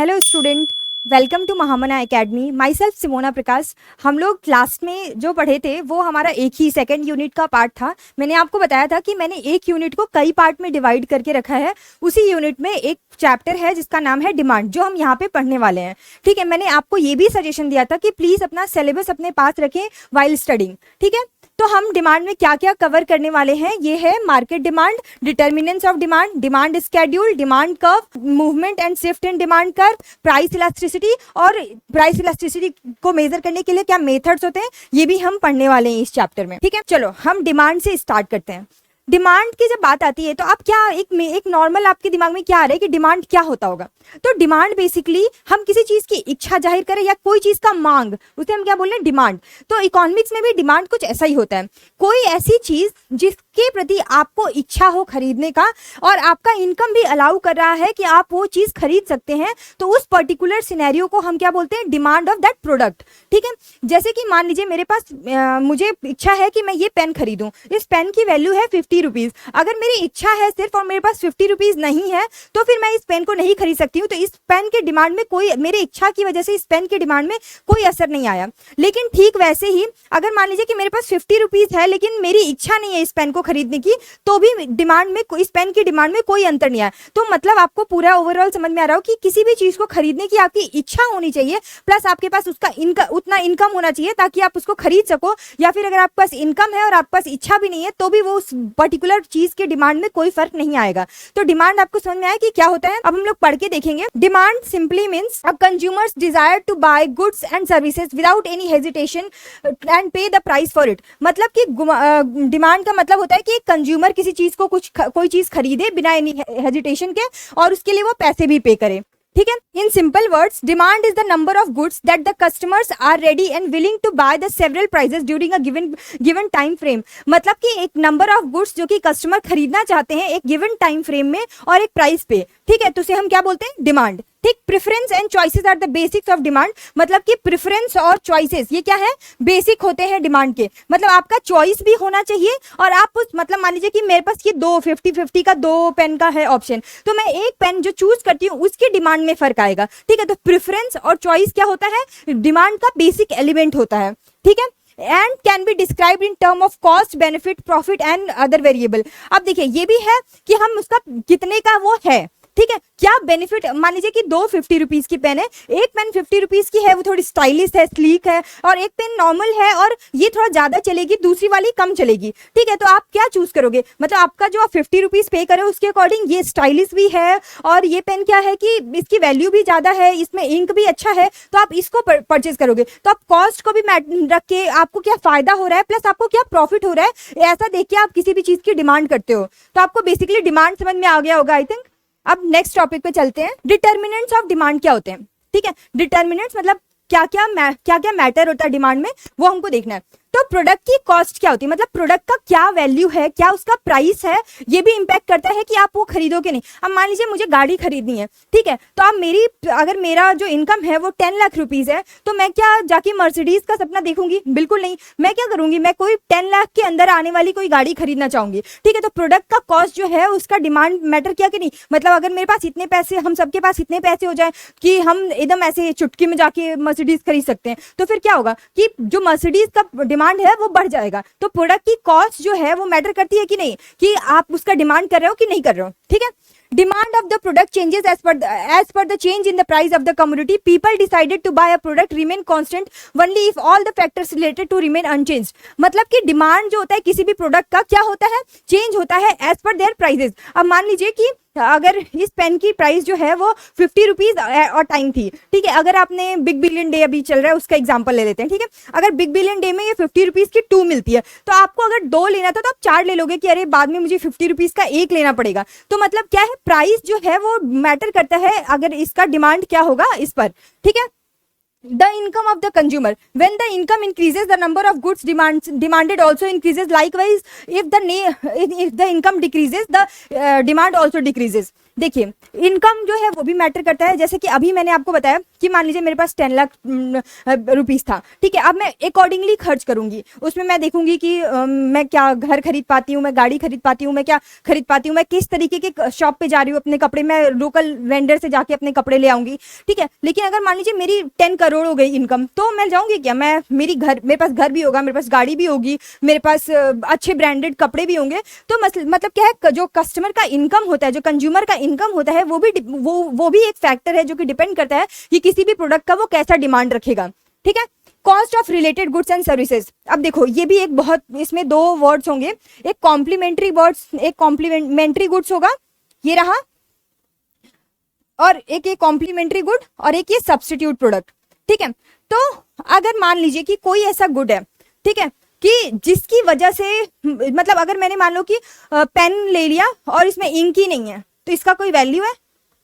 Hello student, welcome to Mahamana academy. Myself Simona Prakash. हम लोग class में जो पढ़े थे वो हमारा एक ही सेकंड यूनिट का पार्ट था। मैंने आपको बताया था कि मैंने एक यूनिट को कई पार्ट में डिवाइड करके रखा है। उसी यूनिट में एक चैप्टर है जिसका नाम है डिमांड, जो हम यहाँ पे पढ़ने वाले हैं। ठीक है, मैंने आपको ये भी सजेशन दिया था कि प्लीज अपना सिलेबस अपने पास रखें वाइल स्टडिंग। ठीक है, तो हम डिमांड में क्या क्या कवर करने वाले हैं, ये है market demand, determinants of demand, demand schedule, demand curve, movement and shift in demand curve, price elasticity, और प्राइस इलास्टिसिटी को मेजर करने के लिए क्या मेथड्स होते हैं, ये भी हम पढ़ने वाले हैं इस चैप्टर में। ठीक है, चलो हम डिमांड से स्टार्ट करते हैं। डिमांड की जब बात आती है तो आप क्या एक नॉर्मल आपके दिमाग में क्या आ रहा है कि डिमांड क्या होता होगा? तो डिमांड बेसिकली हम किसी चीज की इच्छा जाहिर करें या कोई चीज का मांग, उसे हम क्या बोल रहे हैं? डिमांड। तो इकोनॉमिक्स में भी डिमांड कुछ ऐसा ही होता है, कोई ऐसी चीज जिसके प्रति आपको इच्छा हो खरीदने का और आपका इनकम भी अलाउ कर रहा है कि आप वो चीज खरीद सकते हैं, तो उस पर्टिकुलर सिनेरियो को हम क्या बोलते हैं? Demand of that product. ठीक है, जैसे कि मान लीजिए मेरे पास मुझे इच्छा है कि मैं ये पेन खरीदूं, इस पेन की वैल्यू है 50 रुपीज। अगर मेरी इच्छा है सिर्फ और मेरे पास 50 रुपीज नहीं है तो फिर मैं इस पेन को नहीं खरीद सकती हूँ। तो इस पेन के डिमांड में कोई, मेरी इच्छा की वजह से इस पेन के डिमांड में कोई असर नहीं आया। लेकिन ठीक वैसे ही अगर मान लीजिए कि मेरे पास 50 रुपीज है लेकिन मेरी इच्छा नहीं है इस पेन को खरीदने की, तो भी डिमांड में, इस पेन की डिमांड में कोई अंतर नहीं आया। तो मतलब आपको पूरा ओवरऑल समझ में आ रहा हो कि किसी भी चीज को खरीदने की आपकी इच्छा होनी चाहिए, प्लस आपके पास उसका उतना इनकम होना चाहिए ताकि आप उसको खरीद सको। या फिर अगर आपके पास इनकम है और आपके पास इच्छा भी नहीं है तो भी वो उस पर्टिकुलर चीज के डिमांड में कोई फर्क नहीं आएगा। तो डिमांड आपको समझ में आया कि क्या होता है? अब हम लोग पढ़ के देखेंगे। Demand simply means a consumers desire to buy goods and services without any hesitation and pay the price for it. मतलब कि डिमांड का मतलब होता है कि कंज्यूमर किसी चीज को कोई चीज खरीदे बिना एनी हेजिटेशन के और उसके लिए वो पैसे भी पे करे। ठीक है, in simple words demand is the number of goods that the customers are ready and willing to buy the several prices during a given time frame. मतलब कि एक नंबर ऑफ गुड्स जो कि कस्टमर खरीदना चाहते हैं एक गिवन टाइम फ्रेम में और एक प्राइस पे। ठीक है, तो उसे हम क्या बोलते हैं? डिमांड। ठीक, preference and choices are the basics of demand. मतलब कि प्रेफरेंस और चॉइसेस ये क्या है? बेसिक होते हैं डिमांड के। मतलब आपका चॉइस भी होना चाहिए और आप उस, मतलब मान लीजिए कि मेरे पास ये 50-50 का 2 पेन का है ऑप्शन, तो मैं एक पेन जो चूज करती हूँ उसके डिमांड में फर्क आएगा। ठीक है, तो प्रेफरेंस और चॉइस क्या होता है? डिमांड का बेसिक एलिमेंट होता है। ठीक है, and can be described in term of cost, benefit, profit and other variable. अब देखिए ये भी है कि हम उसका कितने का वो है। ठीक है, क्या बेनिफिट, मान लीजिए कि 2 50 रुपीज की पेन है, एक पेन 50 रुपीज की है वो थोड़ी स्टाइलिश है, स्लीक है, और एक पेन नॉर्मल है और ये थोड़ा ज्यादा चलेगी, दूसरी वाली कम चलेगी। ठीक है, तो आप क्या चूज करोगे? मतलब आपका जो आप 50 रुपीज पे करे उसके अकॉर्डिंग ये स्टाइलिश भी है और ये पेन क्या है कि इसकी वैल्यू भी ज्यादा है, इसमें इंक भी अच्छा है, तो आप इसको परचेज करोगे। तो आप कॉस्ट को भी रख के आपको क्या फायदा हो रहा है प्लस आपको क्या प्रॉफिट हो रहा है, ऐसा देख के आप किसी भी चीज की डिमांड करते हो। तो आपको बेसिकली डिमांड समझ में आ गया होगा आई थिंक। अब नेक्स्ट टॉपिक पे चलते हैं। डिटर्मिनेंट्स ऑफ डिमांड क्या होते हैं? ठीक है, डिटर्मिनेंट्स मतलब क्या क्या मैटर होता है डिमांड में, वो हमको देखना है। तो प्रोडक्ट की कॉस्ट क्या होती है? मतलब प्रोडक्ट का क्या वैल्यू है, क्या उसका प्राइस है, ये भी इंपैक्ट करता है कि आप वो खरीदोगे नहीं। अब मान लीजिए मुझे गाड़ी खरीदनी है, ठीक है, तो आप अगर मेरा जो इनकम है वो 10 लाख रुपीज है, तो मैं क्या जाके मर्सिडीज का सपना देखूंगी? बिल्कुल नहीं। मैं क्या करूंगी? मैं कोई 10 लाख के अंदर आने वाली कोई गाड़ी खरीदना चाहूंगी। ठीक है, तो प्रोडक्ट का कॉस्ट जो है उसका डिमांड मैटर किया कि नहीं? मतलब अगर मेरे पास इतने पैसे, हम सबके पास इतने पैसे हो जाए कि हम एकदम ऐसे चुटकी में जाके मर्सिडीज खरीद सकते हैं, तो फिर क्या होगा कि जो मर्सिडीज का डिमांड है वो बढ़ जाएगा। तो प्रोडक्ट की कॉस्ट जो है वो मैटर करती है कि नहीं, कि आप उसका डिमांड कर रहे हो कि नहीं कर रहे हो। ठीक है, demand of the product changes as per the change in the price of the commodity. People decided to buy a product remain constant only if all the factors related to remain unchanged. मतलब कि demand जो होता है किसी भी product का क्या होता है? चेंज होता है एज पर देयर प्राइसेस। अब मान लीजिए कि अगर इस पेन की प्राइस जो है वो 50 रुपीज और टाइम थी। ठीक है, अगर आपने बिग बिलियन डे अभी चल रहा है उसका एग्जांपल ले लेते हैं। ठीक है, अगर बिग बिलियन डे में ये 50 रुपीज की 2 मिलती है, तो आपको अगर 2 लेना था तो आप 4 ले लोगे कि अरे बाद में मुझे 50 रुपीज का 1 लेना पड़ेगा। तो मतलब क्या है? प्राइस जो है वो मैटर करता है अगर इसका डिमांड क्या होगा इस पर। ठीक है, the income of the consumer, when the income increases the number of goods demanded also increases. Likewise if the income decreases the demand also decreases. देखिए इनकम जो है वो भी मैटर करता है। जैसे कि अभी मैंने आपको बताया कि मान लीजिए मेरे पास 10 लाख रुपीस था, ठीक है। अब मैं अकॉर्डिंगली खर्च करूंगी, उसमें मैं देखूंगी कि मैं क्या घर खरीद पाती हूँ, मैं गाड़ी खरीद पाती हूँ, मैं क्या खरीद पाती हूँ, मैं किस तरीके के शॉप पे जा रही हूँ अपने कपड़े, मैं लोकल वेंडर से जाके अपने कपड़े ले आऊंगी, ठीक है। लेकिन अगर मान लीजिए मेरी 10 करोड़ हो गई इनकम, तो मैं जाऊंगी क्या, मैं मेरे पास घर भी होगा, मेरे पास गाड़ी भी होगी, मेरे पास अच्छे ब्रांडेड कपड़े भी होंगे। तो मतलब क्या है, जो कस्टमर का इनकम होता है, जो कंज्यूमर का इनकम होता है, वो भी एक फैक्टर है जो कि डिपेंड करता है कि किसी भी प्रोडक्ट का वो कैसा डिमांड रखेगा, ठीक है। Cost of related goods and services, अब देखो ये भी एक बहुत, इसमें दो वर्ड्स होंगे, एक कॉम्प्लीमेंट्री वर्ड्स, एक कॉम्प्लीमेंट्री गुड्स होगा, ये रहा, और एक ये कॉम्प्लीमेंट्री गुड और एक ये सब्स्टिट्यूट प्रोडक्ट, ठीक है। तो अगर मान लीजिए कि कोई ऐसा गुड है, ठीक है, कि जिसकी वजह से मतलब अगर मैंने मान लो कि पेन ले लिया और इसमें इंक ही नहीं है, तो इसका कोई वैल्यू है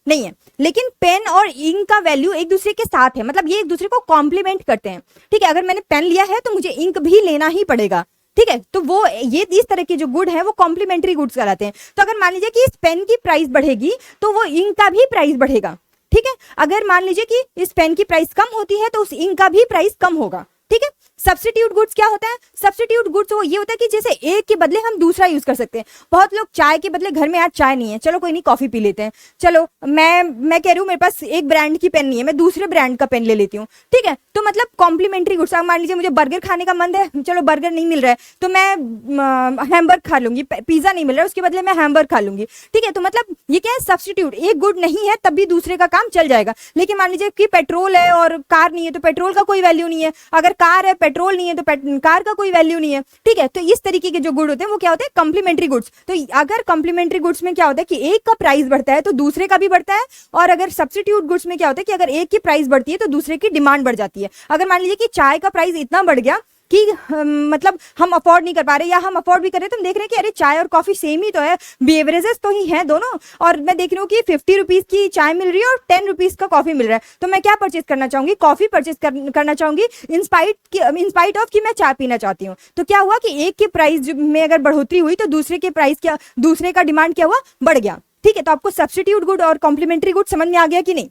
नहीं है। लेकिन पेन और इंक का वैल्यू एक दूसरे के साथ है, मतलब ये एक दूसरे को कॉम्प्लीमेंट करते हैं, ठीक है। अगर मैंने पेन लिया है तो मुझे इंक भी लेना ही पड़ेगा, ठीक है। तो वो ये इस तरह के जो गुड है वो कॉम्प्लीमेंट्री गुड्स कहलाते हैं। तो अगर मान लीजिए कि इस पेन की प्राइस बढ़ेगी तो वो इंक का भी प्राइस बढ़ेगा, ठीक है। अगर मान लीजिए कि इस पेन की प्राइस कम होती है तो उस इंक का भी प्राइस कम होगा, ठीक है। सब्स्टिट्यूट गुड्स क्या होता है, सब्स्टिट्यूट गुड्स वो ये होता है कि जैसे एक के बदले हम दूसरा यूज कर सकते हैं। बहुत लोग चाय के बदले, घर में आज चाय नहीं है, चलो कोई नहीं कॉफी पी लेते हैं, चलो मैं कह रही हूँ मेरे पास एक ब्रांड की पेन नहीं है, मैं दूसरे ब्रांड का पेन ले लेती हूँ, ठीक है। तो मतलब कॉम्प्लीमेंट्री गुड्स, मान लीजिए मुझे बर्गर खाने का मन है, चलो बर्गर नहीं मिल रहा है तो मैं हैमबर्गर खा लूंगी, पिज्जा नहीं मिल रहा है उसके बदले मैं हैमबर्गर खा लूंगी, ठीक है। तो मतलब ये क्या है, सब्स्टिट्यूट, एक गुड नहीं है तब भी दूसरे का काम चल जाएगा। लेकिन मान लीजिए कि पेट्रोल है और कार नहीं है, तो पेट्रोल का कोई वैल्यू नहीं है, अगर कार है पेट्रोल नहीं है तो कार का कोई वैल्यू नहीं है, ठीक है। तो इस तरीके के जो गुड होते हैं वो क्या होते हैं, कॉम्प्लीमेंट्री गुड्स। तो अगर कॉम्प्लीमेंट्री गुड्स में क्या होता है कि एक का प्राइस बढ़ता है तो दूसरे का भी बढ़ता है, और अगर सब्स्टिट्यूट गुड्स में क्या होता है कि अगर एक की प्राइस बढ़ती है तो दूसरे की डिमांड बढ़ जाती है। अगर मान लीजिए कि चाय का प्राइस इतना बढ़ गया कि मतलब हम अफोर्ड नहीं कर पा रहे, या हम अफोर्ड भी कर रहे हैं तो हम देख रहे हैं कि अरे चाय और कॉफी सेम ही तो है, बेवरेजेस तो ही हैं दोनों, और मैं देख रही हूँ कि 50 रुपीज की चाय मिल रही है और 10 रुपीज का कॉफी मिल रहा है, तो मैं क्या परचेज करना चाहूंगी, कॉफी परचेज करना चाहूंगी, इंस्पाइट ऑफ कि मैं चाय पीना चाहती हूँ। तो क्या हुआ कि एक के प्राइस में अगर बढ़ोतरी हुई तो दूसरे के प्राइस क्या, दूसरे का डिमांड क्या हुआ, बढ़ गया, ठीक है। तो आपको सब्स्टिट्यूट गुड और कॉम्प्लीमेंट्री गुड समझ में आ गया कि नहीं,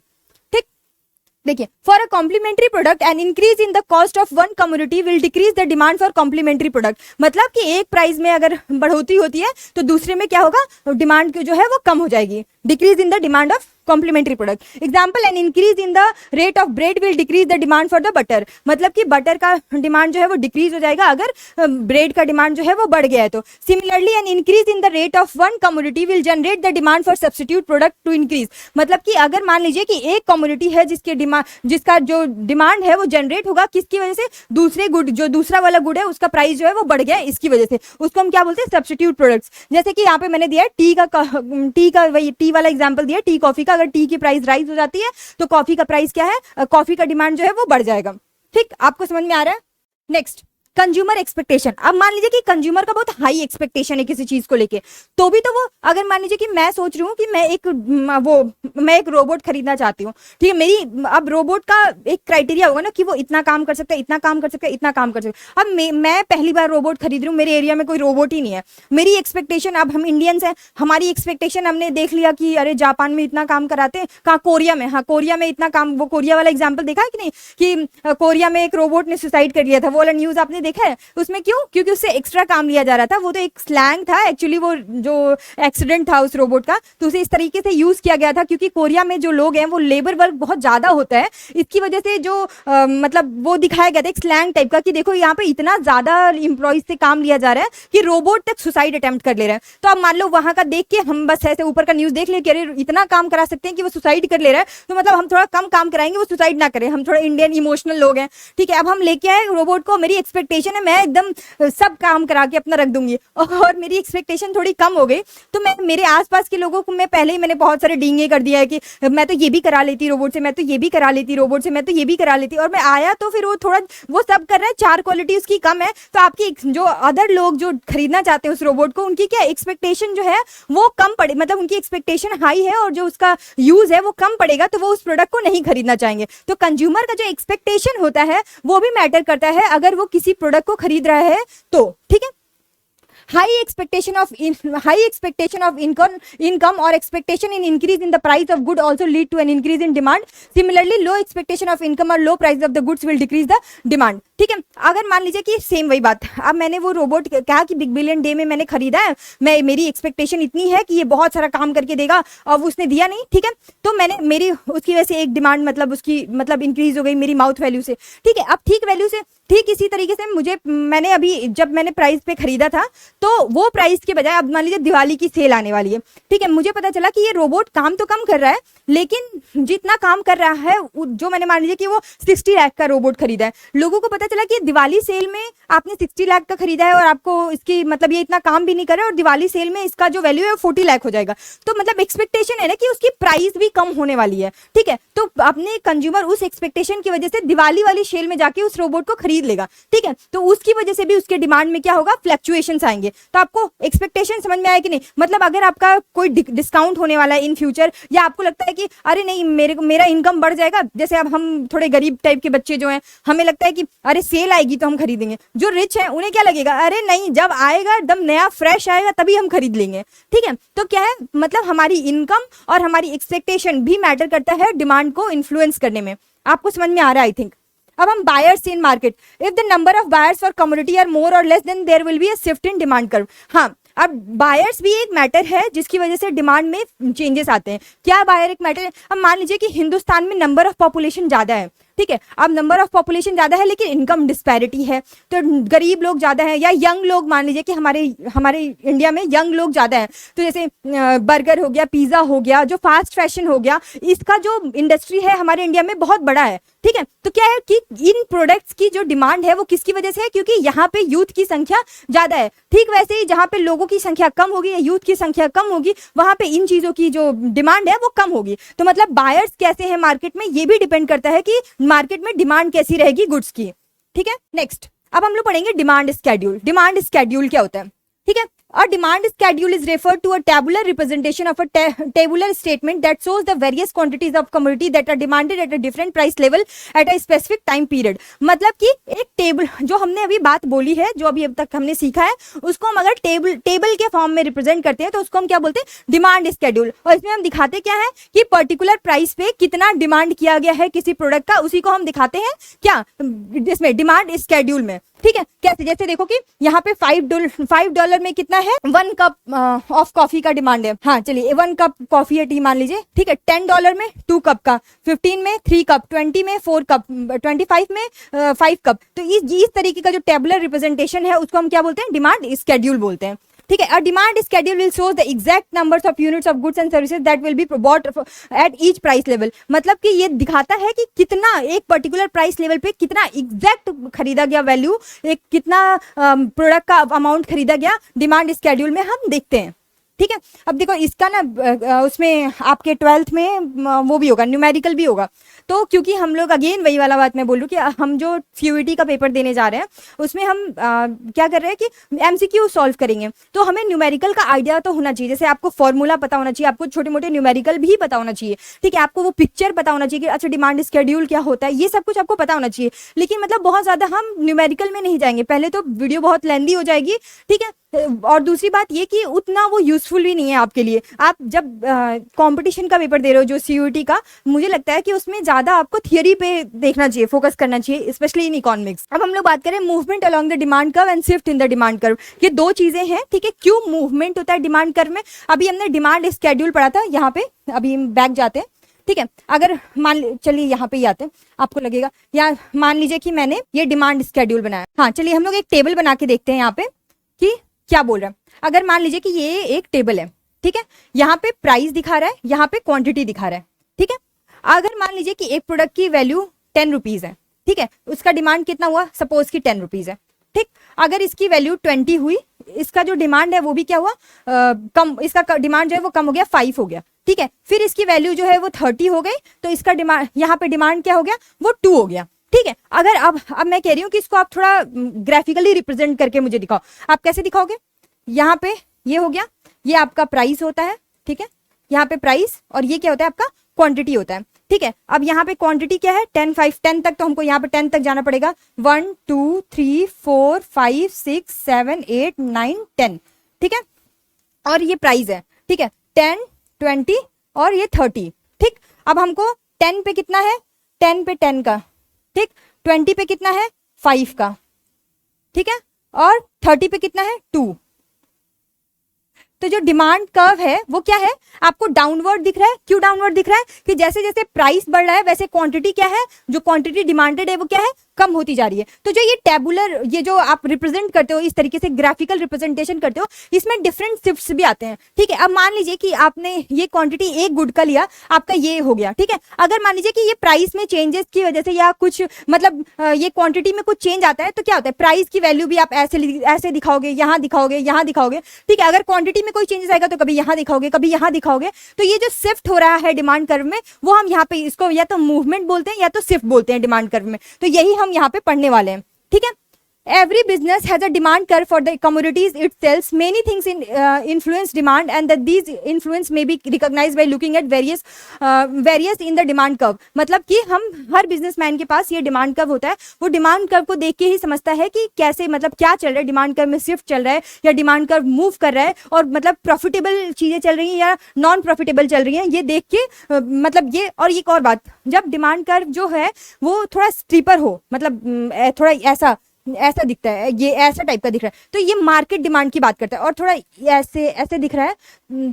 ठीक। देखिए, for a complementary product an increase in the cost of one community will decrease the demand for complementary product, मतलब कि एक प्राइस में अगर बढ़ोतरी होती है तो दूसरे में क्या होगा, डिमांड जो है वो कम हो जाएगी, decrease in the demand of complementary product. Example, an increase in the rate of bread will decrease the demand for the butter, मतलब कि बटर का डिमांड जो है वो डिक्रीज हो जाएगा अगर ब्रेड का डिमांड जो है वो बढ़ गया है तो। Similarly an increase in the rate of one community will generate the demand for substitute product to increase, मतलब कि अगर मान लीजिए कि एक कम्युनिटी है जिसका जो डिमांड है वो जनरेट होगा किसकी वजह से, दूसरे गुड, जो दूसरा वाला गुड है उसका प्राइस जो है वो बढ़ गया है इसकी वजह से, उसको हम क्या बोलते हैं, सब्स्टिट्यूट प्रोडक्ट्स। जैसे कि यहाँ पे मैंने दिया है टी वाला एग्जाम्पल दिया, टी कॉफी का, अगर टी की प्राइस राइज हो जाती है तो कॉफी का प्राइस क्या है, कॉफी का डिमांड जो है वो बढ़ जाएगा, ठीक। आपको समझ में आ रहा है। Next, consumer expectation. अब मान लीजिए कि कंज्यूमर का बहुत हाई एक्सपेक्टेशन है किसी चीज को लेके, तो भी तो वो, अगर मान लीजिए कि मैं सोच रही हूँ कि मैं एक रोबोट खरीदना चाहती हूँ, ठीक है। मेरी अब रोबोट का एक क्राइटेरिया होगा ना कि वो इतना काम कर सकता है, इतना काम कर सकता है, इतना काम कर सकता है। अब मैं पहली बार रोबोट खरीद रही हूँ, मेरे एरिया में कोई रोबोट ही नहीं है, मेरी एक्सपेक्टेशन, अब हम इंडियंस हैं, हमारी एक्सपेक्टेशन, हमने देख लिया कि अरे जापान में इतना काम कराते हैं, कहाँ, कोरिया में, हाँ कोरिया में इतना काम, वो कोरिया वाला एग्जाम्पल देखा है कि नहीं, कि कोरिया में एक रोबोट ने सुसाइड कर लिया था, वो वाला न्यूज आपने देखा है। उसमें क्यों, क्योंकि उससे एक्स्ट्रा काम लिया जा रहा था, वो तो एक स्लैंग था एक्चुअली, वो जो एक्सीडेंट था उस रोबोट का, तो उसे इस तरीके से यूज किया गया था क्योंकि कोरिया में जो लोग हैं वो लेबर वर्क बहुत ज्यादा होता है, इसकी वजह से जो मतलब वो दिखाया गया था एक स्लैंग टाइप का कि देखो यहाँ पे इतना ज्यादा इंप्लॉइज से काम लिया जा रहा है कि रोबोट तक सुसाइड अटेम्प्ट कर ले रहा है। तो अब मान लो वहां का देख के हम बस ऐसे ऊपर का न्यूज देख ले कि अरे इतना काम करा सकते हैं कि वो सुसाइड कर ले रहा है, तो मतलब हम थोड़ा कम काम कराएंगे, वो सुसाइड ना करे, हम थोड़ा इंडियन इमोशनल लोग हैं, ठीक है। अब हम लेके आए रोबोट को, मेरी एक्सपेक्टेशन है मैं एकदम सब काम करा के अपना रख दूंगी, और मेरी एक्सपेक्टेशन थोड़ी कम हो गई, तो मैं मेरे आसपास के लोगों को मैंने बहुत सारे डींगे कर दिया है कि मैं तो ये भी करा लेती रोबोट से, मैं तो ये भी करा लेती रोबोट से, मैं तो ये भी करा लेती, और मैं आया तो फिर वो थोड़ा वो सब कर रहा है, 4 क्वालिटी उसकी कम है, तो आपकी जो अदर लोग जो खरीदना चाहते हैं उस रोबोट को, उनकी क्या एक्सपेक्टेशन जो है वो कम पड़े, मतलब उनकी एक्सपेक्टेशन हाई है और जो उसका यूज है वो कम पड़ेगा, तो वो उस प्रोडक्ट को नहीं खरीदना चाहेंगे। तो कंज्यूमर का जो एक्सपेक्टेशन होता है वो भी मैटर करता है अगर वो किसी प्रोडक्ट को खरीद रहा है तो, ठीक है। high expectation of income or expectation in increase in the price of good also lead to an increase in demand. Similarly, low expectation of income or low price of the goods will decrease the demand. ठीक है, अगर मान लीजिए कि same वही बात, अब मैंने वो रोबोट कहा कि बिग बिलियन डे में मैंने खरीदा है, मेरी एक्सपेक्टेशन इतनी है कि ये बहुत सारा काम करके देगा, अब उसने दिया नहीं, ठीक है, तो मैंने मेरी उसकी वजह से एक डिमांड मतलब उसकी मतलब इंक्रीज हो गई मेरी माउथ वैल्यू से, ठीक है। अब ठीक वैल्यू से ठीक इसी तरीके से मैंने अभी जब मैंने प्राइस पे खरीदा था तो वो प्राइस के बजाय अब मान लीजिए दिवाली की सेल आने वाली है, ठीक है, मुझे पता चला कि ये रोबोट काम तो कम कर रहा है लेकिन जितना काम कर रहा है जो मैंने मान लीजिए कि वो 60 लाख का रोबोट खरीदा है, लोगों को पता चला कि दिवाली सेल में आपने 60 लाख का खरीदा है और आपको इसकी मतलब ये इतना काम भी नहीं कर रहा है और दिवाली सेल में इसका जो वैल्यू है 40 लाख हो जाएगा, तो मतलब एक्सपेक्टेशन है ना कि उसकी प्राइस भी कम होने वाली है, ठीक है, तो अपने कंज्यूमर उस एक्सपेक्टेशन की वजह से दिवाली वाली सेल में जाके उस रोबोट को खरीद लेगा, ठीक है, तो उसकी वजह से भी उसके डिमांड में क्या होगा, फ्लक्चुएशंस आएंगे। तो आपको एक्सपेक्टेशन समझ में आया कि नहीं, मतलब अगर आपका कोई डिस्काउंट होने वाला है इन फ्यूचर या आपको लगता है कि अरे नहीं मेरा इनकम बढ़ जाएगा, जैसे अब हम थोड़े गरीब टाइप के बच्चे जो हैं हमें लगता है कि अरे सेल आएगी तो हम खरीदेंगे, जो रिच है उन्हें क्या लगेगा, अरे नहीं जब आएगा एकदम नया फ्रेश आएगा तभी हम खरीद लेंगे, ठीक है, तो क्या है मतलब हमारी इनकम और हमारी एक्सपेक्टेशन भी मैटर करता है डिमांड को इन्फ्लुएंस करने में। आपको समझ में आ रहा है आई थिंक। अब हम buyers in market, if the number of buyers for commodity are more or less than there will be a shift in demand curve. हाँ, अब बायर्स भी एक मैटर है जिसकी वजह से डिमांड में चेंजेस आते हैं। क्या बायर एक मैटर है, अब मान लीजिए कि हिंदुस्तान में नंबर ऑफ पॉपुलेशन ज्यादा है, ठीक है, अब नंबर ऑफ पॉपुलेशन ज्यादा है लेकिन इनकम डिस्पैरिटी है, तो गरीब लोग ज्यादा हैं या यंग लोग, मान लीजिए कि हमारे इंडिया में यंग लोग ज्यादा हैं, तो जैसे बर्गर हो गया, पिज्जा हो गया, जो फास्ट फैशन हो गया, इसका जो इंडस्ट्री है हमारे इंडिया में बहुत बड़ा है, ठीक है, तो क्या है कि इन प्रोडक्ट्स की जो डिमांड है वो किसकी वजह से है, क्योंकि यहाँ पे यूथ की संख्या ज्यादा है, ठीक वैसे ही जहाँ पे लोगों की संख्या कम होगी या यूथ की संख्या कम होगी वहां पे इन चीजों की जो डिमांड है वो कम होगी। तो मतलब बायर्स कैसे हैं मार्केट में ये भी डिपेंड करता है कि मार्केट में डिमांड कैसी रहेगी गुड्स की, ठीक है। नेक्स्ट अब हम लोग पढ़ेंगे डिमांड स्केड्यूल। डिमांड स्केड्यूल क्या होता है, ठीक है, a demand schedule is referred to a tabular representation of a tabular statement that shows the various quantities of commodity that are demanded at a different price level at a specific time period। मतलब कि एक table, जो हमने अभी बात बोली है, जो अभी अब तक हमने सीखा है, उसको हम अगर टेबल के फॉर्म में रिप्रेजेंट करते हैं तो उसको हम क्या बोलते हैं, डिमांड स्केड्यूल। और इसमें हम दिखाते क्या है कि पर्टिकुलर प्राइस पे कितना डिमांड किया गया है किसी प्रोडक्ट का, उसी को हम दिखाते हैं क्या, इसमें डिमांड स्केड्यूल में, ठीक है। कैसे, जैसे देखो कि यहाँ पे $5 में कितना है, 1 कप ऑफ कॉफी का डिमांड है, हाँ चलिए 1 कप कॉफी है टी मान लीजिए, ठीक है, $10 में 2 कप का, 15 में 3 कप, 20 में 4 कप, 25 में 5 कप। तो इस तरीके का जो टेबुलर रिप्रेजेंटेशन है उसको हम क्या बोलते हैं, डिमांड स्केड्यूल बोलते हैं, ठीक है। A demand schedule will shows the exact numbers of units of goods and services that will be bought at each price level. मतलब कि ये दिखाता है कि कितना एक पर्टिकुलर प्राइस लेवल पे कितना एग्जैक्ट खरीदा गया वैल्यू, एक कितना प्रोडक्ट का अमाउंट खरीदा गया, डिमांड स्केड्यूल में हम देखते हैं, ठीक है। अब देखो इसका ना उसमें आपके 12th में वो भी होगा, न्यूमेरिकल भी होगा, तो क्योंकि हम लोग अगेन वही वाला बात मैं बोल रही हूँ कि हम जो सीयूईटी का पेपर देने जा रहे हैं उसमें हम क्या कर रहे हैं कि एमसीक्यू सॉल्व करेंगे, तो हमें न्यूमेरिकल का आइडिया तो होना चाहिए, जैसे आपको फॉर्मूला पता होना चाहिए, आपको छोटे मोटे न्यूमेरिकल भी पता होना चाहिए, ठीक है, आपको वो पिक्चर पता होना चाहिए कि अच्छा डिमांड स्केड्यूल क्या होता है, ये सब कुछ आपको पता होना चाहिए। लेकिन मतलब बहुत ज्यादा हम न्यूमेरिकल में नहीं जाएंगे, पहले तो वीडियो बहुत लेंदी हो जाएगी, ठीक है, और दूसरी बात ये कि उतना वो यूजफुल भी नहीं है आपके लिए। आप जब कंपटीशन का पेपर दे रहे हो जो सीयूईटी का, मुझे लगता है कि उसमें ज्यादा आपको थियरी पे देखना चाहिए, फोकस करना चाहिए, स्पेशली इन इकोनॉमिक्स। अब हम लोग बात करें movement along the demand curve and shift in the demand curve. ये दो चीजें हैं, ठीक है, क्यों मूवमेंट होता है डिमांड कर्व में। अभी हमने डिमांड स्केड्यूल पढ़ा था, यहाँ पे अभी हम बैक जाते हैं, ठीक है। अगर चलिए यहाँ पे ही आते हैं, आपको लगेगा या मान लीजिए कि मैंने ये डिमांड स्केड्यूल बनाया, हाँ चलिए हम लोग एक टेबल बना के देखते हैं यहाँ पे कि क्या बोल रहा है। अगर मान लीजिए कि ये एक टेबल है, ठीक है, यहाँ पे प्राइस दिखा रहा है, यहाँ पे क्वांटिटी दिखा रहा है, ठीक है। अगर मान लीजिए कि एक प्रोडक्ट की वैल्यू 10 रुपीज है, ठीक है, उसका डिमांड कितना हुआ, सपोज कि 10 रुपीज है, ठीक। अगर इसकी वैल्यू 20 हुई, इसका जो डिमांड है वो भी क्या हुआ, कम, इसका डिमांड जो है वो कम हो गया, 5 हो गया, ठीक है। फिर इसकी वैल्यू जो है वो 30 हो गई, तो इसका डिमांड, यहाँ पे डिमांड क्या हो गया, वो 2 हो गया, ठीक है। अगर अब मैं कह रही हूँ कि इसको आप थोड़ा ग्राफिकली रिप्रेजेंट करके मुझे दिखाओ, आप कैसे दिखाओगे। यहाँ पे ये हो गया, ये आपका प्राइस होता है, ठीक है, यहाँ पे प्राइस, और ये क्या होता है आपका क्वांटिटी होता है। ठीक है। अब यहाँ पे क्वांटिटी क्या है 10 5 10 तक, तो हमको यहाँ पे 10 तक जाना पड़ेगा। 1 2 3 4 5 6 7 8 9 10, ठीक है। और ये प्राइस है, ठीक है, 10 20 और ये 30, ठीक। अब हमको 10 पे कितना है, 10 पे 10 का, ठीक। 20 पे कितना है 5 का, ठीक है। और 30 पे कितना है 2। तो जो डिमांड कर्व है वो क्या है, आपको डाउनवर्ड दिख रहा है। क्यों डाउनवर्ड दिख रहा है, कि जैसे जैसे प्राइस बढ़ रहा है वैसे क्वांटिटी क्या है, जो क्वांटिटी डिमांडेड है वो क्या है, कम होती जा रही है। तो जो ये टेबुलर, ये जो आप रिप्रेजेंट करते हो, इस तरीके से ग्राफिकल रिप्रेजेंटेशन करते हो, इसमें डिफरेंट शिफ्ट्स भी आते हैं, ठीक है। अब मान लीजिए कि आपने ये क्वांटिटी एक गुड का लिया, आपका ये हो गया, ठीक है। अगर मान लीजिए कि ये प्राइस में चेंजेस की वजह से या कुछ मतलब ये क्वांटिटी में कुछ चेंज आता है, तो क्या होता है, प्राइस की वैल्यू भी आप ऐसे दिखाओगे, यहाँ दिखाओगे, यहाँ दिखाओगे, ठीक है। अगर क्वांटिटी में कोई चेंजेस आएगा तो कभी यहाँ दिखाओगे, कभी यहाँ दिखाओगे। तो ये जो शिफ्ट हो रहा है डिमांड कर्व में, वो हम यहाँ पे इसको या तो मूवमेंट बोलते हैं या तो शिफ्ट बोलते हैं डिमांड कर्व में। तो यही हम यहाँ पे पढ़ने वाले हैं, ठीक है। Every business has a demand curve for the commodities it sells. Many things influence demand, and that these influence may be recognized by looking at various in the demand curve. मतलब कि हम हर बिजनेसमैन के पास ये demand curve होता है, वो demand curve को देख के ही समझता है कि कैसे, मतलब क्या चल रहा है, डिमांड कर्व में शिफ्ट चल रहा है या डिमांड कर्व मूव कर रहा है, और मतलब प्रॉफिटेबल चीजें चल रही हैं या नॉन प्रॉफिटेबल चल रही हैं, ये देख के मतलब ये। और एक और बात, जब डिमांड कर्व जो है वो थोड़ा स्टीपर हो, मतलब थोड़ा ऐसा दिखता है, ये ऐसा टाइप का दिख रहा है, तो ये मार्केट डिमांड की बात करता है। और थोड़ा ऐसे ऐसे दिख रहा है,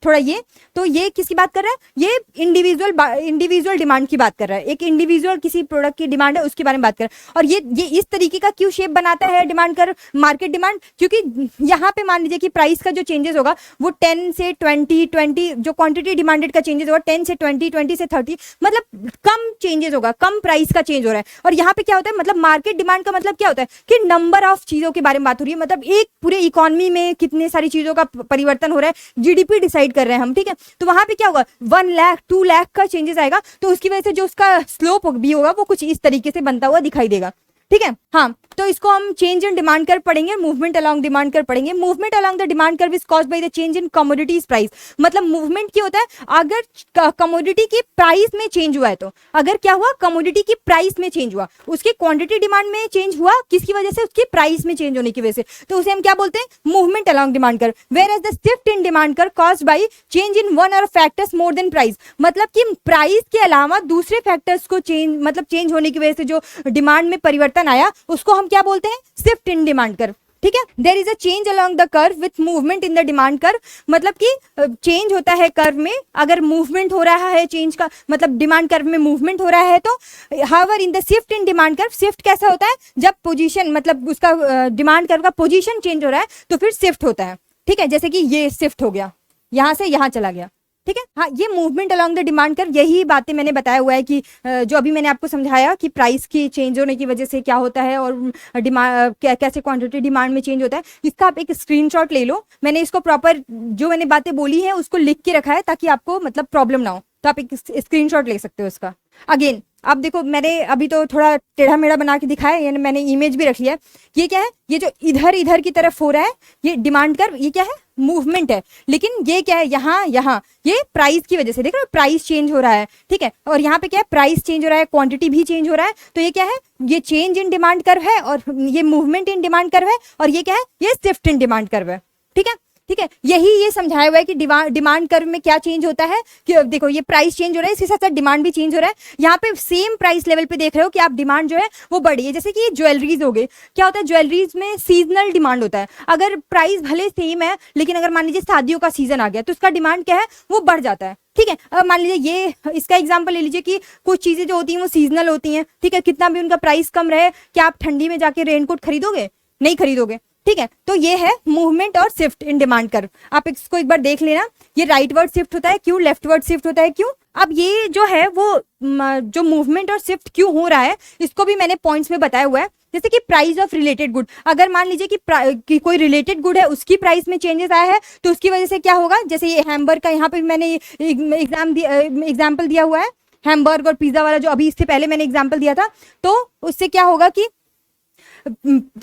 थोड़ा ये, तो ये किसकी बात कर रहा है, ये इंडिविजुअल डिमांड की बात कर रहा है। एक इंडिविजुअल किसी प्रोडक्ट की डिमांड है, उसके बारे में बात कर रहा है। और ये इस तरीके का क्यों शेप बनाता है डिमांड कर मार्केट डिमांड, क्योंकि यहाँ पे मान लीजिए कि प्राइस का जो चेंजेस होगा वो 10 से 20 जो क्वांटिटी डिमांडेड का चेंजेस होगा 10 से 20 से 30, मतलब कम चेंजेस होगा, कम प्राइस का चेंज हो रहा है। और यहाँ पे क्या होता है, मतलब मार्केट डिमांड का मतलब क्या होता है कि नंबर ऑफ चीजों के बारे में बात हो रही है, मतलब एक पूरे इकोनॉमी में कितने सारी चीजों का परिवर्तन हो रहा है, जीडीपी डिसाइड कर रहे हैं हम, ठीक है। तो वहां पे क्या होगा, 1 लाख 2 लाख का चेंजेस आएगा, तो उसकी वजह से जो उसका स्लोप भी होगा वो कुछ इस तरीके से बनता हुआ दिखाई देगा, ठीक है। हाँ, तो इसको हम चेंज इन डिमांड कर्व पढ़ेंगे, मूवमेंट अलोंग डिमांड कर्व पढ़ेंगे। Movement along the demand curve is caused by the change in commodities price. मतलब मूवमेंट क्या होता है, अगर कमोडिटी की प्राइस में चेंज हुआ है, तो अगर क्या हुआ, कमोडिटी की प्राइस में चेंज हुआ, उसकी क्वांटिटी डिमांड में चेंज हुआ, किसकी वजह से, उसकी प्राइस में चेंज होने की वजह से, तो उसे हम क्या बोलते हैं, movement along demand curve. Where as the shift in demand curve caused by change in one or factors more than price. मतलब कि प्राइस के अलावा दूसरे फैक्टर्स को चेंज होने की वजह से जो डिमांड में परिवर्तन आया, उसको हम क्या बोलते हैं, शिफ्ट इन डिमांड कर्व, ठीक है। There is a change along the curve with movement in the demand curve. मतलब कि चेंज होता है कर्व में, अगर मूवमेंट हो रहा है चेंज का, मतलब डिमांड कर्व में मूवमेंट हो रहा है, तो however in the shift in demand curve, shift कैसा होता है, जब पोजीशन, मतलब उसका डिमांड कर्व का पोजीशन चेंज हो रहा है तो फिर शिफ्ट होता है, ठीक है। जैसे कि ये शिफ्ट हो गया, यहां से यहां चला गया, ठीक है। हाँ, ये movement along the demand curve, यही बातें मैंने बताया हुआ है कि जो अभी मैंने आपको समझाया कि प्राइस की चेंज होने की वजह से क्या होता है और डिमांड कैसे क्वांटिटी डिमांड में चेंज होता है। इसका आप एक स्क्रीनशॉट ले लो, मैंने इसको प्रॉपर जो मैंने बातें बोली है उसको लिख के रखा है ताकि आपको मतलब प्रॉब्लम ना हो, तो आप एक स्क्रीनशॉट ले सकते हो उसका। अगेन आप देखो, मैंने अभी तो थोड़ा टेढ़ा मेढ़ा बना के दिखाया, यानी मैंने इमेज भी रख लिया है। ये क्या है, ये जो इधर की तरफ हो रहा है ये डिमांड कर्व, ये क्या है, मूवमेंट है। लेकिन ये क्या है, यहाँ ये प्राइस की वजह से, देख रहे हो प्राइस चेंज हो रहा है, ठीक है। और यहाँ पे क्या है, प्राइस चेंज हो रहा है, क्वांटिटी भी चेंज हो रहा है, तो ये क्या है, ये चेंज इन डिमांड कर्व है, और ये मूवमेंट इन डिमांड कर्व है, और ये क्या है, ये शिफ्ट इन डिमांड कर्व है, ठीक है। ठीक है, यही ये समझाया हुआ है कि डिमांड कर्व में क्या चेंज होता है, कि देखो ये प्राइस चेंज हो रहा है, इसके साथ साथ डिमांड भी चेंज हो रहा है। यहाँ पे सेम प्राइस लेवल पे देख रहे हो कि आप डिमांड जो है वो बढ़ी है। जैसे कि ज्वेलरीज हो गई, क्या होता है, ज्वेलरीज में सीजनल डिमांड होता है। अगर प्राइस भले सेम है, लेकिन अगर मान लीजिए शादियों का सीजन आ गया तो उसका डिमांड क्या है, वो बढ़ जाता है, ठीक है। अब मान लीजिए ये इसका एग्जांपल ले लीजिए कि कुछ चीजें जो होती हैं वो सीजनल होती हैं, ठीक है। कितना भी उनका प्राइस कम रहे, क्या आप ठंडी में जाके रेनकोट खरीदोगे, नहीं खरीदोगे, ठीक है। तो ये है मूवमेंट और शिफ्ट इन डिमांड कर्व। आप इसको एक बार देख लेना, ये राइट वर्ड शिफ्ट होता है क्यों, लेफ्ट वर्ड शिफ्ट होता है क्यों। अब ये जो है वो जो मूवमेंट और शिफ्ट क्यों हो रहा है, इसको भी मैंने पॉइंट्स में बताया हुआ है। जैसे कि प्राइस ऑफ रिलेटेड गुड, अगर मान लीजिए कि कोई रिलेटेड गुड है, उसकी प्राइस में चेंजेस आया है, तो उसकी वजह से क्या होगा। जैसे ये हैमबर्ग का यहाँ पे मैंने एग्जाम्पल दिया हुआ है, हैमबर्ग और पिज्जा वाला, जो अभी इससे पहले मैंने एग्जाम्पल दिया था। तो उससे क्या होगा कि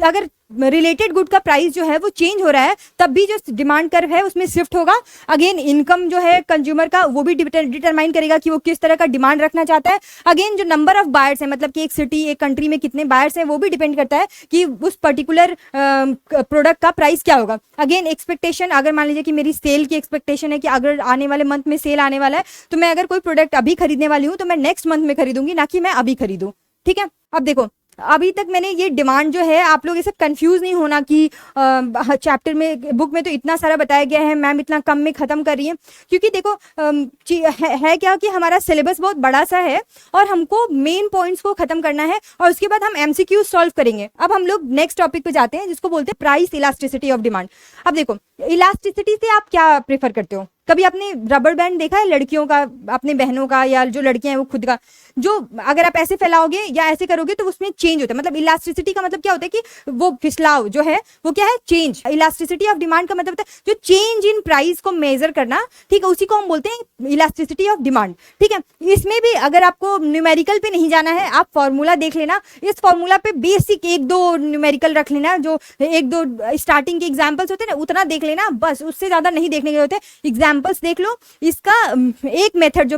अगर रिलेटेड गुड का प्राइस जो है वो चेंज हो रहा है, तब भी जो डिमांड कर्व है उसमें शिफ्ट होगा। अगेन इनकम जो है कंज्यूमर का वो भी डिटरमाइन करेगा कि वो किस तरह का डिमांड रखना चाहता है। अगेन जो नंबर ऑफ बायर्स है, मतलब कि एक सिटी एक कंट्री में कितने बायर्स हैं, वो भी डिपेंड करता है कि उस पर्टिकुलर प्रोडक्ट का प्राइस क्या होगा। अगेन एक्सपेक्टेशन, अगर मान लीजिए कि मेरी सेल की एक्सपेक्टेशन है कि अगर आने वाले मंथ में सेल आने वाला है, तो मैं अगर कोई प्रोडक्ट अभी खरीदने वाली हूँ तो मैं नेक्स्ट मंथ में खरीदूंगी, ना कि मैं अभी खरीदूं। ठीक है, अब देखो अभी तक मैंने ये डिमांड जो है, आप लोग ये सब कंफ्यूज नहीं होना कि चैप्टर में बुक में तो इतना सारा बताया गया है, मैम इतना कम में खत्म कर रही है, क्योंकि देखो है क्या कि हमारा सिलेबस बहुत बड़ा सा है और हमको मेन पॉइंट्स को खत्म करना है और उसके बाद हम एमसीक्यू सॉल्व करेंगे। अब हम लोग नेक्स्ट टॉपिक पे जाते हैं जिसको बोलते हैं प्राइस इलास्टिसिटी ऑफ डिमांड। अब देखो इलास्टिसिटी से आप क्या प्रेफर करते हो? कभी आपने रबर बैंड देखा है लड़कियों का, अपने बहनों का, या जो लड़कियां हैं वो खुद का, जो अगर आप ऐसे फैलाओगे या ऐसे करोगे तो उसमें चेंज होता है। मतलब इलास्टिसिटी का मतलब क्या होता है कि वो फिसलाव जो है वो क्या है, चेंज। इलास्टिसिटी ऑफ डिमांड का मतलब होता है जो चेंज इन प्राइस को मेजर करना, ठीक है, उसी को हम बोलते हैं इलास्टिसिटी ऑफ डिमांड। ठीक है, इसमें भी अगर आपको न्यूमेरिकल पे नहीं जाना है, आप फॉर्मूला देख लेना, इस फॉर्मूला पे बेसिक एक दो न्यूमेरिकल रख लेना, जो एक दो स्टार्टिंग के एग्जाम्पल्स होते हैं ना उतना देख लेना, बस उससे ज्यादा नहीं देखने के होते। एग्जाम्पल्स देख लो, इसका एक मेथड जो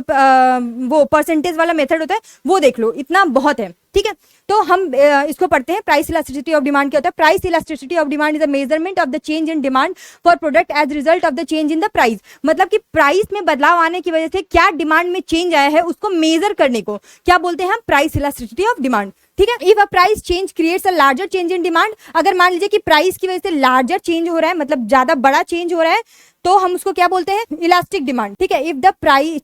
वो परसेंटेज वाला मेथड होता है वो देख लो, इतना बहुत है। ठीक है, तो हम इसको पढ़ते हैं। प्राइस इलास्टिसिटी ऑफ डिमांड क्या होता है? Price elasticity of demand is a measurement of the change in demand for product as result of the change in the price. मतलब कि प्राइस में बदलाव आने की वजह से क्या डिमांड में चेंज आया है उसको मेजर करने को क्या बोलते हैं हम? Price elasticity of demand. ठीक है, if a price change creates a larger change in demand, अगर मान लीजिए कि प्राइस की वजह से लार्जर चेंज हो रहा है, मतलब ज्यादा बड़ा चेंज हो रहा है, तो हम उसको क्या बोलते हैं? Elastic demand. ठीक है, if the price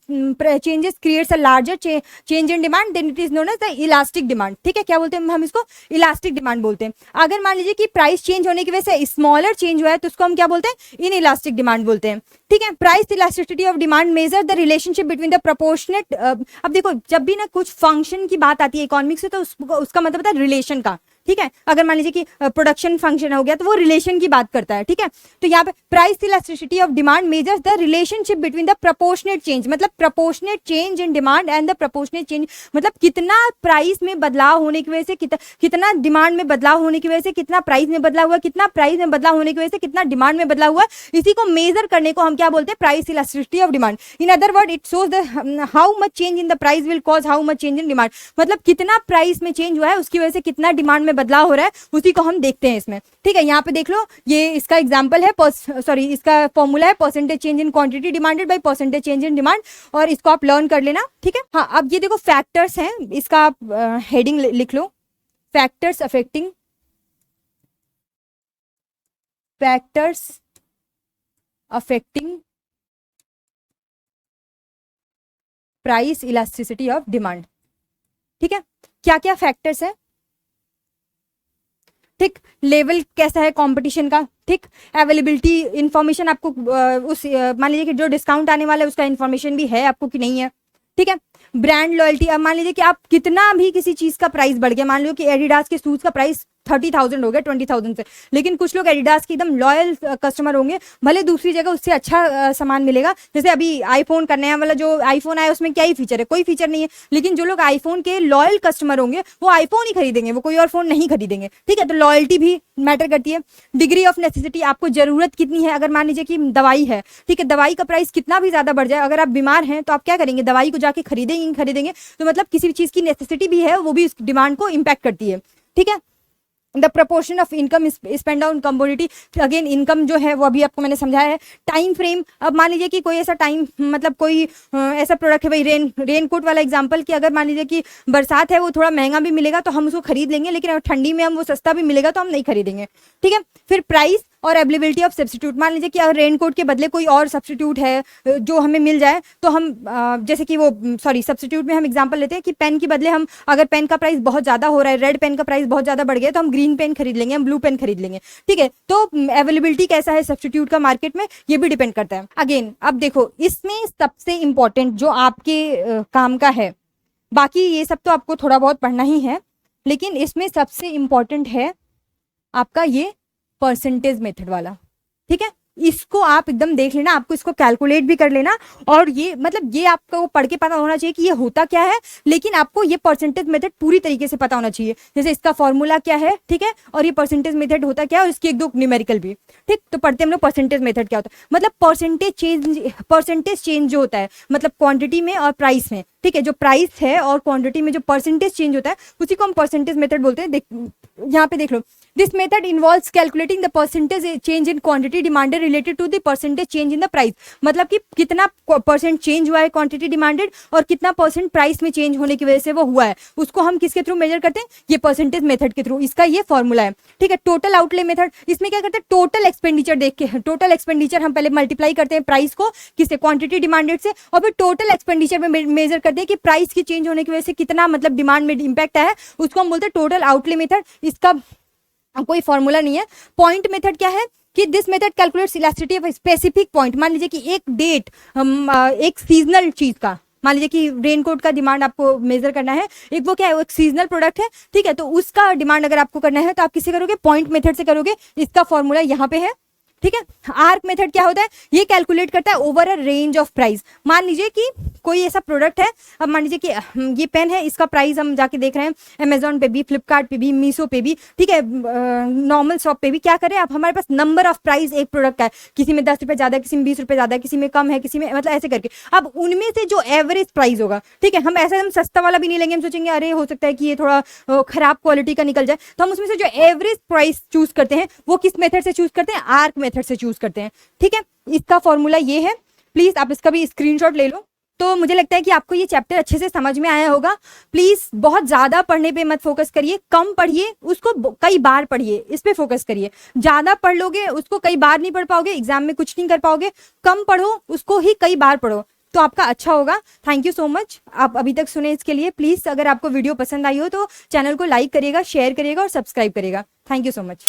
changes creates a larger change in demand then it is known as the elastic demand. ठीक है, क्या बोलते हैं हम इसको? इलास्टिक डिमांड बोलते हैं। अगर मान लीजिए कि प्राइस चेंज होने की वजह से स्मॉलर चेंज हुआ है तो उसको हम क्या बोलते हैं? इन इलास्टिक डिमांड बोलते हैं। ठीक है, price elasticity of demand measure the relationship between the proportionate. अब देखो जब भी ना कुछ फंक्शन की बात आती है इकोनॉमिक्स से, तो उसका मतलब होता है रिलेशन का। ठीक है, अगर मान लीजिए कि प्रोडक्शन फंक्शन हो गया तो वो रिलेशन की बात करता है। ठीक है, तो यहाँ पे price elasticity of demand measures the relationship between the proportionate change, मतलब proportionate change in demand and the proportionate change, मतलब कितना प्राइस में बदलाव होने की वजह से कितना डिमांड में बदलाव होने की वजह से कितना प्राइस में बदलाव हुआ, कितना प्राइस में बदलाव होने की वजह से कितना डिमांड में बदलाव हुआ, इसी को मेजर करने को हम क्या बोलते हैं? Price elasticity of demand. In other word it shows the how much change in the price will cause how much change in demand, मतलब कितना प्राइस में चेंज हुआ है उसकी वजह से कितना डिमांड में बदलाव हो रहा है, उसी को हम देखते हैं इसमें। ठीक है, यहाँ पे देख लो, ये इसका एग्जांपल है, सॉरी इसका फॉर्मूला है percentage change in quantity demanded by percentage change in demand, और इसको आप लर्न कर लेना। ठीक है, हाँ अब ये देखो फैक्टर्स हैं, इसका आप हेडिंग लिख लो, factors affecting price elasticity of demand. ठीक है, क्या क्या फैक्टर्स है? ठीक, लेवल कैसा है कंपटीशन का, ठीक, अवेलेबिलिटी इंफॉर्मेशन आपको उस मान लीजिए कि जो डिस्काउंट आने वाला है उसका इंफॉर्मेशन भी है आपको कि नहीं है। ठीक है, ब्रांड लॉयल्टी, अब मान लीजिए कि आप कितना भी किसी चीज का प्राइस बढ़ गया, मान लो कि एडिडास के शूज का प्राइस 30,000 हो गया 20,000 से, लेकिन कुछ लोग एडिडास के एकदम लॉयल कस्टमर होंगे, भले दूसरी जगह उससे अच्छा सामान मिलेगा। जैसे अभी आईफोन का नया वाला जो आईफोन आया उसमें क्या ही फीचर है? कोई फीचर नहीं है, लेकिन जो लोग आईफोन के लॉयल कस्टमर होंगे वो आईफोन ही खरीदेंगे, वो कोई और फोन नहीं खरीदेंगे। ठीक है, तो लॉयल्टी भी मैटर करती है। डिग्री ऑफ नेसेसिटी, आपको जरूरत कितनी है? अगर मान लीजिए कि दवाई है, ठीक है, दवाई का प्राइस कितना भी ज्यादा बढ़ जाए, अगर आप बीमार हैं तो आप क्या करेंगे? दवाई को जाके खरीदेंगे। तो मतलब किसी भी चीज की नेसेसिटी भी है, वो भी इस डिमांड को इम्पैक्ट करती है। ठीक है, the proportion of income spend on commodity, again income जो है वो अभी आपको मैंने समझाया है। टाइम फ्रेम, अब मान लीजिए कि कोई ऐसा टाइम, मतलब कोई ऐसा प्रोडक्ट है, भाई रेन कोट वाला एग्जांपल, कि अगर मान लीजिए कि बरसात है वो थोड़ा महंगा भी मिलेगा तो हम उसको खरीद लेंगे, लेकिन अगर ठंडी में हम वो सस्ता भी मिलेगा तो हम नहीं खरीदेंगे। ठीक है, फिर प्राइस और अवेलेबिलिटी ऑफ सब्स्टिट्यूट, मान लीजिए कि अगर रेनकोट के बदले कोई और सब्स्टिट्यूट है जो हमें मिल जाए, तो हम जैसे कि वो सब्स्टिट्यूट में हम एग्जांपल लेते हैं कि पेन के बदले हम, अगर पेन का प्राइस बहुत ज्यादा हो रहा है, रेड पेन का प्राइस बहुत ज्यादा बढ़ गया, तो हम ग्रीन पेन खरीद लेंगे, हम ब्लू पेन खरीद लेंगे। ठीक है, तो अवेलेबिलिटी कैसा है सब्स्टिट्यूट का मार्केट में, ये भी डिपेंड करता है। अगेन अब देखो, इसमें सबसे इंपॉर्टेंट जो आपके काम का है, बाकी ये सब तो आपको थोड़ा बहुत पढ़ना ही है, लेकिन इसमें सबसे इंपॉर्टेंट है आपका ये परसेंटेज मेथड वाला। ठीक है, इसको आप एकदम देख लेना, आपको इसको कैलकुलेट भी कर लेना, और ये मतलब ये आपको पढ़ के पता होना चाहिए कि ये होता क्या है, लेकिन आपको ये परसेंटेज मेथड पूरी तरीके से पता होना चाहिए। जैसे इसका फॉर्मूला क्या है, ठीक है, और ये परसेंटेज मेथड होता क्या है, और इसकी एक दो न्यूमेरिकल भी। ठीक, तो पढ़ते हम लोग परसेंटेज मेथड क्या होता है। मतलब परसेंटेज चेंज जो होता है, मतलब क्वांटिटी में और प्राइस में, ठीक है, जो प्राइस है और क्वांटिटी में जो परसेंटेज चेंज होता है उसी को हम परसेंटेज मेथड बोलते हैं। यहाँ पे देख लो, this method involves calculating the percentage change in quantity demanded related to the percentage change in the price. मतलब कि कितना परसेंट चेंज हुआ है क्वांटिटी डिमांडेड और कितना परसेंट प्राइस में चेंज होने की वजह से वो हुआ है, उसको हम किसके थ्रू मेजर करते हैं, ये परसेंटेज मेथड के थ्रू। इसका ये फॉर्मूला है, ठीक है। टोटल आउटले मेथड, इसमें क्या करते हैं, टोटल एक्सपेंडिचर देख के, टोटल एक्सपेंडिचर हम पहले मल्टीप्लाई करते हैं प्राइस को किससे, क्वांटिटी डिमांडेड से, और फिर टोटल एक्सपेंडिचर में मेजर करते हैं कि प्राइस की चेंज होने की वजह से कितना मतलब डिमांड में इंपैक्ट आया है, उसको हम बोलते हैं टोटल आउटले मेथड। इसका कोई फॉर्मूला नहीं है। पॉइंट मेथड क्या है कि this method calculates elasticity of specific point. मान लीजिए कि एक डेट, एक सीजनल चीज का, मान लीजिए कि रेनकोट का डिमांड आपको मेजर करना है, एक वो क्या है, वो एक सीजनल प्रोडक्ट है, ठीक है, तो उसका डिमांड अगर आपको करना है तो आप किससे करोगे, पॉइंट मेथड से करोगे। इसका फॉर्मूला यहाँ पे है, ठीक है। आर्क मेथड क्या होता है, ये कैलकुलेट करता है over a range of price. मान लीजिए कि कोई ऐसा प्रोडक्ट है, अब मान लीजिए कि ये पेन है, इसका प्राइस हम जाके देख रहे हैं अमेजोन पे भी, फ्लिपकार्ट पे भी, मीशो पे भी, ठीक है, नॉर्मल शॉप पे भी। क्या करें, अब हमारे पास नंबर ऑफ प्राइस एक प्रोडक्ट का है, किसी में 10 रुपये ज्यादा, किसी में 20 रुपये ज्यादा, किसी में कम है, किसी में मतलब ऐसे करके। अब उनमें से जो एवरेज प्राइस होगा, ठीक है, हम ऐसा हम सस्ता वाला भी नहीं लेंगे, हम सोचेंगे अरे हो सकता है कि ये थोड़ा खराब क्वालिटी का निकल जाए, तो हम उसमें से जो एवरेज प्राइस चूज करते हैं वो किस मेथड से चूज करते हैं, आर्क मेथड से चूज करते हैं, ठीक है। इसका फॉर्मूला ये है, प्लीज आप इसका भी स्क्रीनशॉट ले लो। तो मुझे लगता है कि आपको ये चैप्टर अच्छे से समझ में आया होगा। प्लीज बहुत ज्यादा पढ़ने पे मत फोकस करिए, कम पढ़िए, उसको कई बार पढ़िए, इस पे फोकस करिए। ज्यादा पढ़ लोगे उसको कई बार नहीं पढ़ पाओगे, एग्जाम में कुछ नहीं कर पाओगे। कम पढ़ो, उसको ही कई बार पढ़ो, तो आपका अच्छा होगा। थैंक यू सो मच, आप अभी तक सुने इसके लिए। प्लीज अगर आपको वीडियो पसंद आई हो तो चैनल को लाइक करिएगा, शेयर करिएगा और सब्सक्राइब करिएगा। Thank you so much.